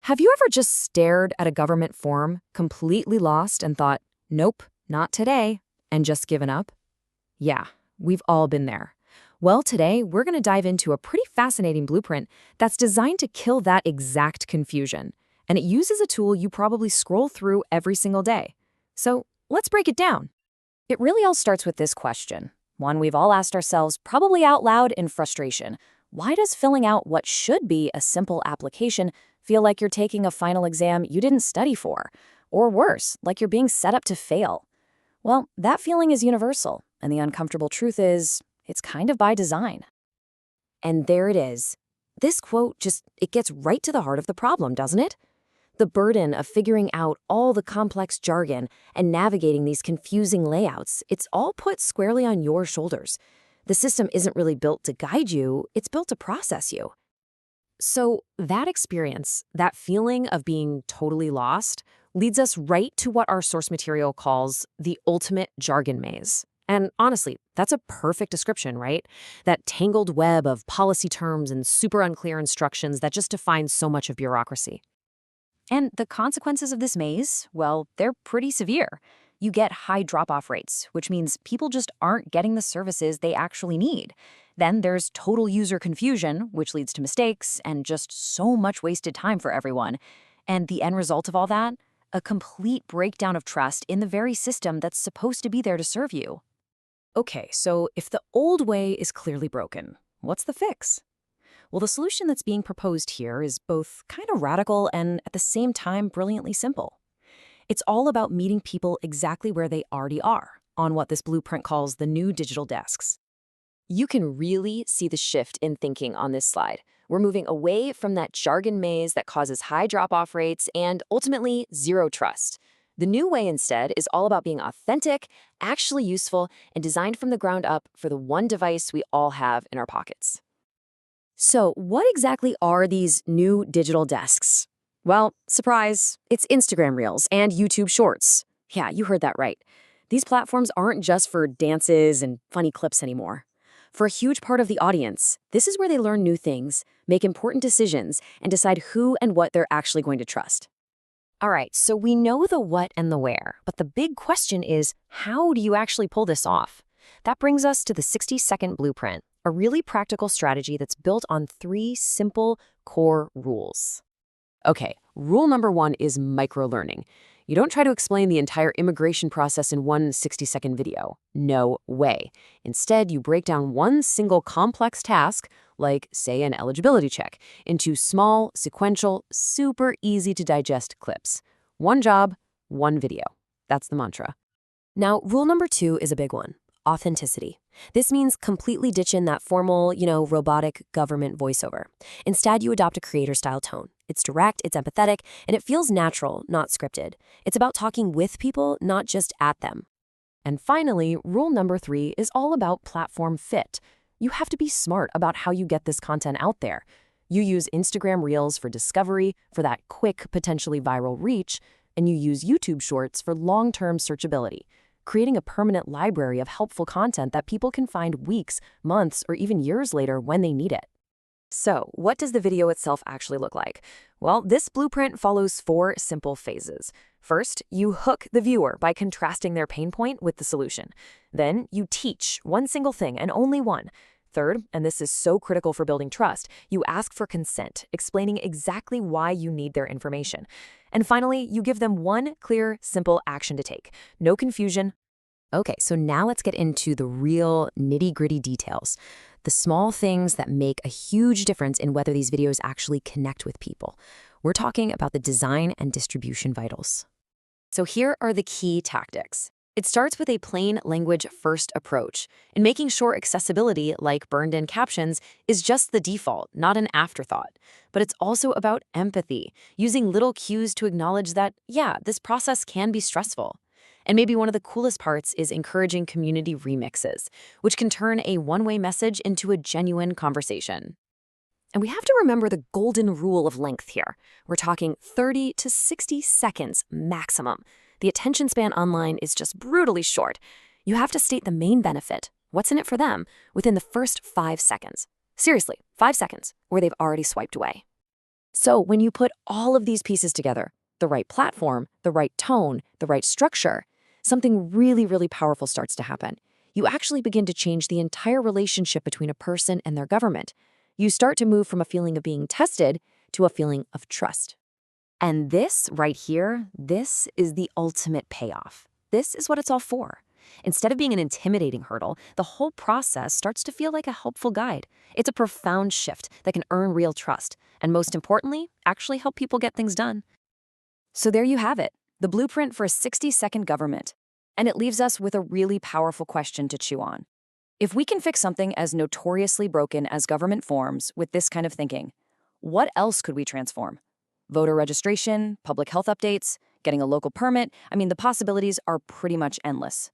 Have you ever just stared at a government form, completely lost, and thought, nope, not today, and just given up? Yeah, we've all been there. Well, today, we're going to dive into a pretty fascinating blueprint that's designed to kill that exact confusion. And it uses a tool you probably scroll through every single day. So let's break it down. It really all starts with this question, one we've all asked ourselves probably out loud in frustration. Why does filling out what should be a simple application feel like you're taking a final exam you didn't study for? Or worse, like you're being set up to fail? Well, that feeling is universal, and the uncomfortable truth is, it's kind of by design. And there it is. This quote it gets right to the heart of the problem, doesn't it? The burden of figuring out all the complex jargon and navigating these confusing layouts, it's all put squarely on your shoulders. The system isn't really built to guide you, it's built to process you. So that experience, that feeling of being totally lost, leads us right to what our source material calls the ultimate jargon maze. And honestly, that's a perfect description, right? That tangled web of policy terms and super unclear instructions that just defines so much of bureaucracy. And the consequences of this maze, well, they're pretty severe. You get high drop-off rates, which means people just aren't getting the services they actually need. Then there's total user confusion, which leads to mistakes and just so much wasted time for everyone. And the end result of all that? A complete breakdown of trust in the very system that's supposed to be there to serve you. Okay, so if the old way is clearly broken, what's the fix? Well, the solution that's being proposed here is both kind of radical and at the same time brilliantly simple. It's all about meeting people exactly where they already are, on what this blueprint calls the new digital desks. You can really see the shift in thinking on this slide. We're moving away from that jargon maze that causes high drop-off rates and ultimately zero trust. The new way instead is all about being authentic, actually useful, and designed from the ground up for the one device we all have in our pockets. So what exactly are these new digital desks? Well, surprise, it's Instagram Reels and YouTube Shorts. Yeah, you heard that right. These platforms aren't just for dances and funny clips anymore. For a huge part of the audience, this is where they learn new things, make important decisions, and decide who and what they're actually going to trust. All right, so we know the what and the where, but the big question is, how do you actually pull this off? That brings us to the 60-second blueprint, a really practical strategy that's built on 3 simple core rules. Okay, rule number 1 is micro-learning. You don't try to explain the entire immigration process in one 60-second video. No way. Instead, you break down one single complex task, like, say, an eligibility check, into small, sequential, super easy-to-digest clips. One job, one video. That's the mantra. Now, rule number 2 is a big one. Authenticity. This means completely ditching that formal, robotic government voiceover. Instead, you adopt a creator-style tone. It's direct, it's empathetic, and it feels natural, not scripted. It's about talking with people, not just at them. And finally, rule number 3 is all about platform fit. You have to be smart about how you get this content out there. You use Instagram Reels for discovery, for that quick, potentially viral reach, and you use YouTube Shorts for long-term searchability, creating a permanent library of helpful content that people can find weeks, months, or even years later when they need it. So, what does the video itself actually look like? Well, this blueprint follows 4 simple phases. First, you hook the viewer by contrasting their pain point with the solution. Then, you teach one single thing and only one. Third, and this is so critical for building trust, you ask for consent, explaining exactly why you need their information. And finally, you give them one clear, simple action to take. No confusion. Okay, so now let's get into the real nitty-gritty details. The small things that make a huge difference in whether these videos actually connect with people. We're talking about the design and distribution vitals. So here are the key tactics. It starts with a plain language first approach, and making sure accessibility, like burned-in captions, is just the default, not an afterthought. But it's also about empathy, using little cues to acknowledge that, yeah, this process can be stressful. And maybe one of the coolest parts is encouraging community remixes, which can turn a one-way message into a genuine conversation. And we have to remember the golden rule of length here. We're talking 30 to 60 seconds maximum. The attention span online is just brutally short. You have to state the main benefit, what's in it for them, within the first 5 seconds. Seriously, 5 seconds, or they've already swiped away. So when you put all of these pieces together, the right platform, the right tone, the right structure, something really, really powerful starts to happen. You actually begin to change the entire relationship between a person and their government. You start to move from a feeling of being tested to a feeling of trust. And this right here, this is the ultimate payoff. This is what it's all for. Instead of being an intimidating hurdle, the whole process starts to feel like a helpful guide. It's a profound shift that can earn real trust, and most importantly, actually help people get things done. So there you have it, the blueprint for a 60-second government. And it leaves us with a really powerful question to chew on. If we can fix something as notoriously broken as government forms with this kind of thinking, what else could we transform? Voter registration, public health updates, getting a local permit. I mean, the possibilities are pretty much endless.